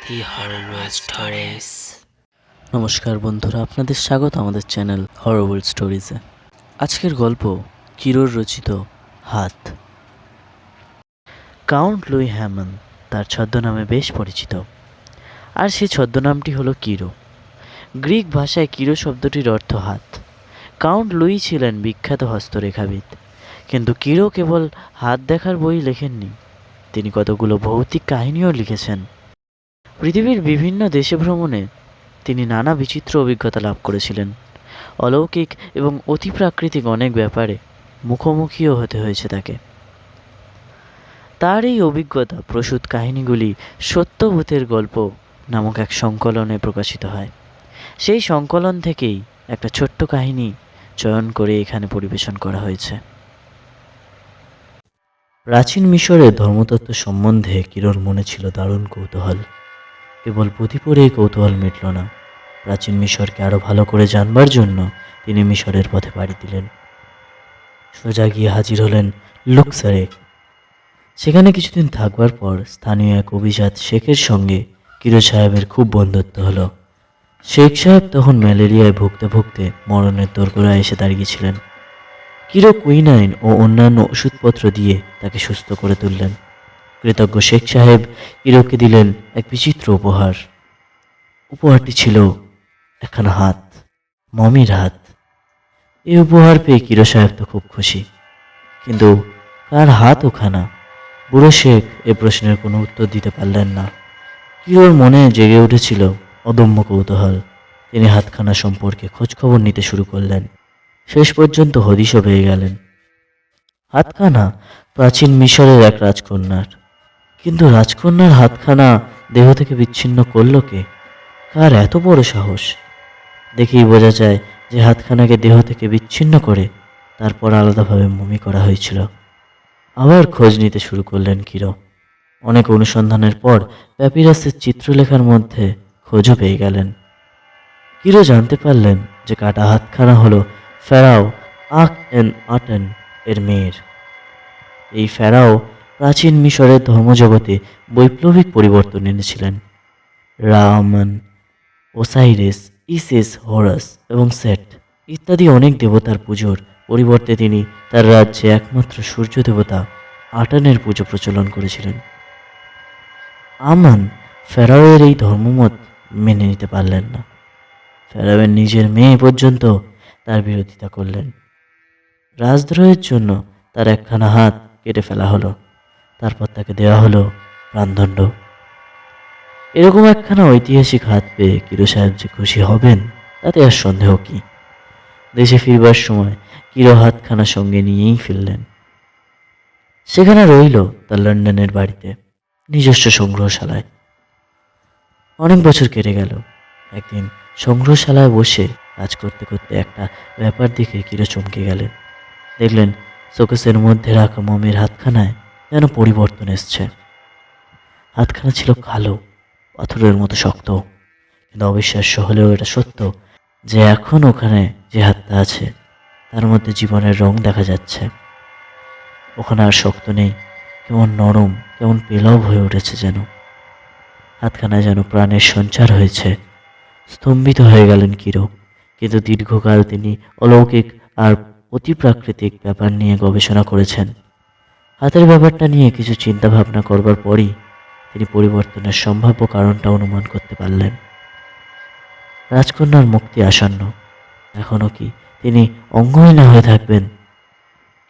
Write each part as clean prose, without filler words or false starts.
The Horror Stories. নমস্কার বন্ধুরা, আপনাদের স্বাগত আমাদের চ্যানেল হরর স্টোরিজে। আজকের গল্প কিরোর রচিত হাত। কাউন্ট লুই হ্যামন তার ছদ্মনামে বেশ পরিচিত, আর সেই ছদ্মনামটি হলো কিরো। গ্রিক ভাষায় কিরো শব্দটির অর্থ হাত। কাউন্ট লুই ছিলেন বিখ্যাত হস্তরেখাবিদ, কিন্তু কিরো কেবল হাত দেখার বই লেখেননি, তিনি কতগুলো ভৌতিক কাহিনীও লিখেছেন। পৃথিবীর বিভিন্ন দেশে ভ্রমণে তিনি নানা বিচিত্র অভিজ্ঞতা লাভ করেছিলেন। অলৌকিক এবং অতিপ্রাকৃতিক অনেক ব্যাপারে মুখোমুখিও হতে হয়েছে তাকে। তার এই অভিজ্ঞতা প্রসূত কাহিনীগুলি সত্যভূতের গল্প নামক এক সংকলনে প্রকাশিত হয়। সেই সংকলন থেকেই একটা ছোট্ট কাহিনী চয়ন করে এখানে পরিবেশন করা হয়েছে। প্রাচীন মিশরের ধর্মতত্ত্ব সম্বন্ধে কিরোর মনে ছিল দারুণ কৌতূহল। কেবল পুঁথি পড়ে কৌতূহল মিটল না, প্রাচীন মিশরকে আরও ভালো করে জানবার জন্য তিনি মিশরের পথে পাড়ি দিলেন। সোজা গিয়ে হাজির হলেন লুক্সারে। সেখানে কিছুদিন থাকবার পর স্থানীয় এক অভিজাত শেখের সঙ্গে কিরো সাহেবের খুব বন্ধুত্ব হলো। শেখ সাহেব তখন ম্যালেরিয়ায় ভুগতে ভুগতে মরণের দোরগোড়ায় এসে দাঁড়িয়েছিলেন। কিরো কুইনাইন ও অন্যান্য ওষুধপত্র দিয়ে তাকে সুস্থ করে তুললেন। কৃতজ্ঞ শেখ সাহেব কিরোকে দিলেন এক বিচিত্র উপহার। উপহারটি ছিল একখানা হাত, মমির হাত। এই উপহার পেয়ে কিরো সাহেব তো খুব খুশি, কিন্তু কার হাত ওখানা? বুড়ো শেখ এ প্রশ্নের কোনো উত্তর দিতে পারলেন না। কিরোর মনে জেগে উঠেছিল অদম্য কৌতূহল। তিনি হাতখানা সম্পর্কে খোঁজখবর নিতে শুরু করলেন। শেষ পর্যন্ত হদিশও পেয়ে গেলেন। হাতখানা প্রাচীন মিশরের এক রাজকন্যার, কিন্তু রাজকন্যার হাতখানা দেহ থেকে বিচ্ছিন্ন করল কে? কার এত বড় সাহস? দেখেই বোঝা যায় যে হাতখানাকে দেহ থেকে বিচ্ছিন্ন করে তারপর আলাদাভাবে মমি করা হয়েছিল। আবার খোঁজ নিতে শুরু করলেন কিরো। অনেক অনুসন্ধানের পর প্যাপিরাসের চিত্রলেখার মধ্যে খোঁজও পেয়ে গেলেন। কিরো জানতে পারলেন যে কাটা হাতখানা হলো ফেরাও আখ এন আটেন এর মেয়ের। এই ফেরাও প্রাচীন মিশরের ধর্মজগতে বৈপ্লবিক পরিবর্তন এনেছিলেন। রামান, ওসাইরিস, ইসিস, হরাস এবং সেট ইত্যাদি অনেক দেবতার পুজোর পরিবর্তে তিনি তার রাজ্যে একমাত্র সূর্য দেবতা আটানের পুজো প্রচলন করেছিলেন। আমান ফেরাওয়ের এই ধর্মমত মেনে নিতে পারলেন না। ফেরাওয়ের নিজের মেয়ে পর্যন্ত তার বিরোধিতা করলেন। রাজদ্রোহের জন্য তার একখানা হাত কেটে ফেলা হলো, তারপর তাকে দেওয়া হলো প্রাণদণ্ড। এরকম একখানা ঐতিহাসিক হাত পেয়ে কিরো সাহেব যে খুশি হবেন তাতে আর সন্দেহ কি। দেশে ফিরবার সময় কিরো হাতখানা সঙ্গে নিয়েই ফিরলেন। সেখানে রইল তার লন্ডনের বাড়িতে, নিজস্ব সংগ্রহশালায়। অনেক বছর কেটে গেল। একদিন সংগ্রহশালায় বসে কাজ করতে করতে একটা ব্যাপার দেখে কিরো চমকে গেলেন। দেখলেন শোকেসের মধ্যে রাখা মমির হাতখানায় যেন পরিবর্তন এসছে। হাতখানা ছিল কালো, পাথরের মতো শক্ত, কিন্তু অবিশ্বাস্য হলেও এটা সত্য যে এখন ওখানে যে হাতটা আছে তার মধ্যে জীবনের রং দেখা যাচ্ছে। ওখানে আর শক্ত নেই, কেমন নরম, কেমন পেলাও হয়ে উঠেছে যেন। হাতখানায় যেন প্রাণের সঞ্চার হয়েছে। স্তম্ভিত হয়ে গেলেন কিরো, কিন্তু দীর্ঘকাল তিনি অলৌকিক আর অতিপ্রাকৃতিক ব্যাপার নিয়ে গবেষণা করেছেন। হাতের ব্যাপারটা নিয়ে কিছু চিন্তা ভাবনা করবার পরই তিনি পরিবর্তনের সম্ভাব্য কারণটা অনুমান করতে পারলেন। রাজকন্যার মুক্তি আসন্ন, এখনও কি তিনি অঙ্গহীনা হয়ে থাকবেন?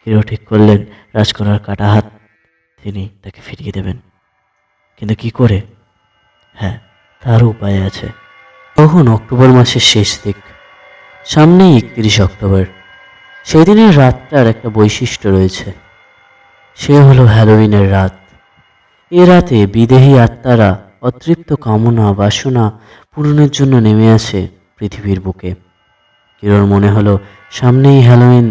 হিরো ঠিক করলেন রাজকন্যার কাটা হাত তিনি তাকে ফিরিয়ে দেবেন, কিন্তু কি করে? হ্যাঁ, তার উপায় আছে। তখন অক্টোবর মাসের শেষ দিক, সামনেই 31 অক্টোবর। সেই দিনের রাতটার একটা বৈশিষ্ট্য রয়েছে, সে হলো হ্যালোউইনের রাত। এ রাতে বিদেহী আত্মারা অতৃপ্ত কামনা বাসনা পূরণের জন্য নেমে আসে পৃথিবীর বুকে। কিরোর মনে হলো সামনেই হ্যালোউইন।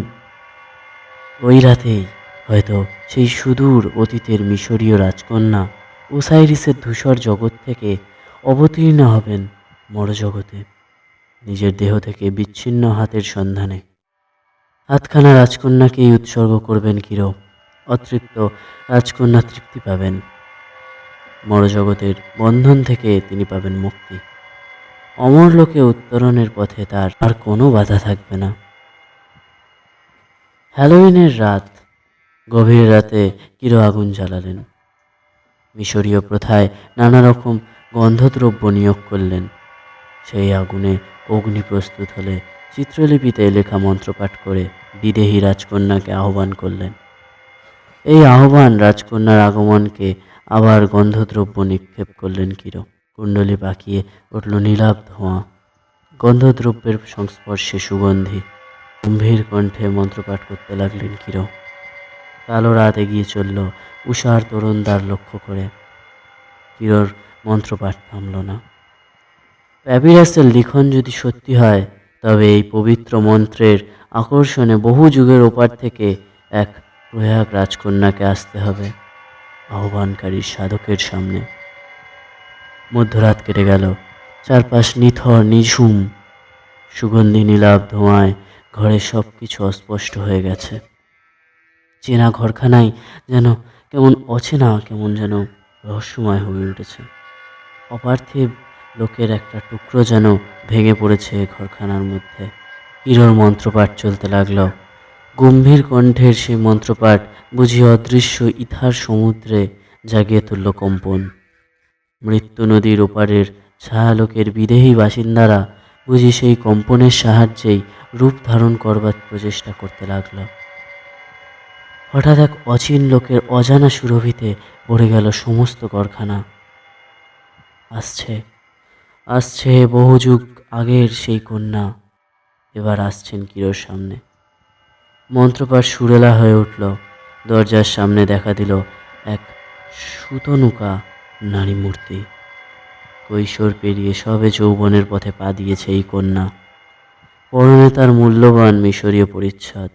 ওই রাতেই হয়তো সেই সুদূর অতীতের মিশরীয় রাজকন্যা ওসাইরিসের ধূসর জগৎ থেকে অবতীর্ণ হবেন মরজগতে, নিজের দেহ থেকে বিচ্ছিন্ন হাতের সন্ধানে। হাতখানা রাজকন্যাকেই উৎসর্গ করবেন কিরো। অতৃপ্ত রাজকন্যা তৃপ্তি পাবেন। মরজগতের বন্ধন থেকে তিনি পাবেন মুক্তি। অমর লোকে উত্তরণের পথে তার আর কোনো বাধা থাকবে না। হ্যালোউইনের রাত। গভীর রাতে কিরো আগুন জ্বালালেন। মিশরীয় প্রথায় নানা রকম গন্ধদ্রব্য নিয়োগ করলেন। সেই আগুনে অগ্নি প্রস্তুত হলে চিত্রলিপিতে লেখা মন্ত্রপাঠ করে বিদেহী রাজকন্যাকে আহ্বান করলেন। এই আহ্বান রাজকন্যার আগমনকে আবার গন্ধদ্রব্য নিক্ষেপ করলেন কিরো। কুণ্ডলী পাকিয়ে উঠল নীলাভ ধোঁয়া। গন্ধদ্রব্যের সংস্পর্শে সুগন্ধি। গম্ভীর কণ্ঠে মন্ত্রপাঠ করতে লাগলেন কিরো। কালো রাত এগিয়ে চলল উষার তরুণ দ্বার লক্ষ্য করে। কিরোর মন্ত্রপাঠ থামল না। প্যাপিরাসের লিখন যদি সত্যি হয়, তবে এই পবিত্র মন্ত্রের আকর্ষণে বহু যুগের ওপার থেকে এক প্রয়াগ রাজকন্যাকে আসতে হবে আহ্বানকারীর সাধকের সামনে। মধ্যরাত কেটে গেল। চারপাশ নিথর নিঝুম। সুগন্ধি নীলাভ ধোঁয়ায় ঘরে সব কিছু অস্পষ্ট হয়ে গেছে। চেনা ঘরখানায় যেন কেমন অচেনা, কেমন যেন রহস্যময় হয়ে উঠেছে। অপার্থিব লোকের একটা টুকরো যেন ভেঙে পড়েছে ঘরখানার মধ্যে। কিরোর মন্ত্রপাঠ চলতে লাগলো। গম্ভীর কণ্ঠের সেই মন্ত্রপাঠ বুঝি অদৃশ্য ইথার সমুদ্রে জাগিয়ে তুলল কম্পন। মৃত্যু নদীর ওপারের ছায়ালোকের বিদেহী বাসিন্দারা বুঝি সেই কম্পনের সাহায্যেই রূপ ধারণ করবার প্রচেষ্টা করতে লাগলো। হঠাৎ এক অচিন লোকের অজানা সুরভিতে ভরে গেল সমস্ত ঘরখানা। আসছে, আসছে বহু যুগ আগের সেই কন্যা। এবার আসছেন কিরোর সামনে। মন্ত্রপাঠ সুরেলা হয়ে উঠল। দরজার সামনে দেখা দিল এক সুতনুকা নারী মূর্তি। কৈশোর পেরিয়ে সবে যৌবনের পথে পা দিয়েছে এই কন্যা। পরনে তার মূল্যবান মিশরীয় পরিচ্ছদ।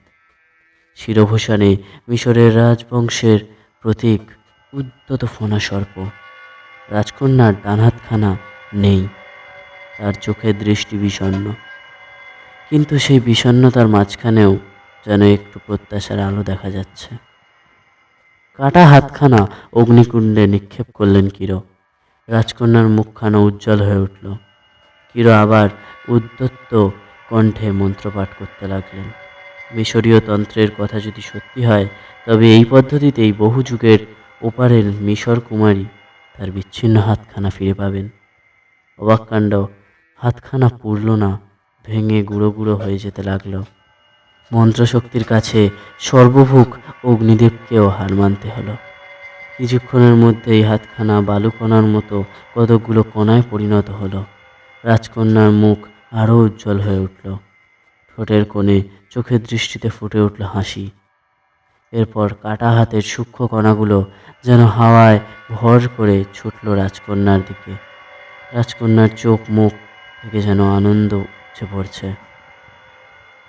শিরভূষণে মিশরের রাজবংশের প্রতীক উদ্যত ফণা সর্প। রাজকন্যার ডান হাতখানা নেই। তার চোখের দৃষ্টি বিষণ্ণ, কিন্তু সেই বিষণ্ণতার মাঝখানেও যেন একটু প্রত্যাশার আলো দেখা যাচ্ছে। কাটা হাতখানা অগ্নিকুণ্ডে নিক্ষেপ করলেন কিরো। রাজকন্যার মুখখানা উজ্জ্বল হয়ে উঠল। কিরো আবার উদ্যত কণ্ঠে মন্ত্রপাঠ করতে লাগলেন। মিশরীয় তন্ত্রের কথা যদি সত্যি হয়, তবে এই পদ্ধতিতেই বহু যুগের ওপারের মিশর কুমারী তার বিচ্ছিন্ন হাতখানা ফিরে পাবেন। অবাক কাণ্ড, হাতখানা পুড়ল না, ভেঙে গুঁড়ো গুঁড়ো হয়ে যেতে লাগলো। মন্ত্রশক্তির কাছে সর্বভুক অগ্নিদেবকেও হার মানতে হলো। কিছুক্ষণের মধ্যেই হাতখানা বালুকণার মতো কতকগুলো কণায় পরিণত হলো। রাজকন্যার মুখ আরও উজ্জ্বল হয়ে উঠল। ঠোঁটের কোণে চোখের দৃষ্টিতে ফুটে উঠল হাসি। এরপর কাটা হাতের সূক্ষ্ম কণাগুলো যেন হাওয়ায় ভর করে ছুটল রাজকন্যার দিকে। রাজকন্যার চোখ মুখ থেকে যেন আনন্দ উপচে পড়ছে।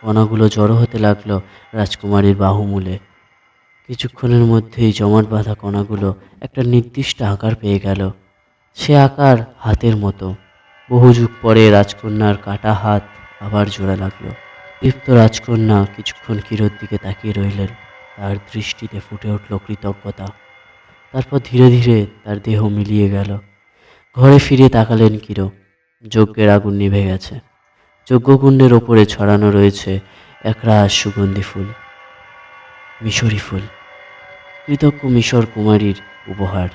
কণাগুলো জড়ো হতে লাগলো রাজকুমারীর বাহুমূলে। কিছুক্ষণের মধ্যেই জমাট বাঁধা কণাগুলো একটা নির্দিষ্ট আকার পেয়ে গেল। সে আকার হাতের মতো। বহু যুগ পরে রাজকন্যার কাটা হাত আবার জোড়া লাগলো। দীপ্ত রাজকন্যা কিছুক্ষণ কিরোর দিকে তাকিয়ে রইলেন। তার দৃষ্টিতে ফুটে উঠল কৃতজ্ঞতা। তারপর ধীরে ধীরে তার দেহ মিলিয়ে গেল। ঘরে ফিরে তাকালেন কিরো। যজ্ঞের আগুন নিভে গেছে। যজ্ঞকুণ্ডের ওপরে ছড়ানো রয়েছে একরাশ সুগন্ধি ফুল, মিশরি ফুল, কৃতজ্ঞ মিশর কুমারীর উপহার।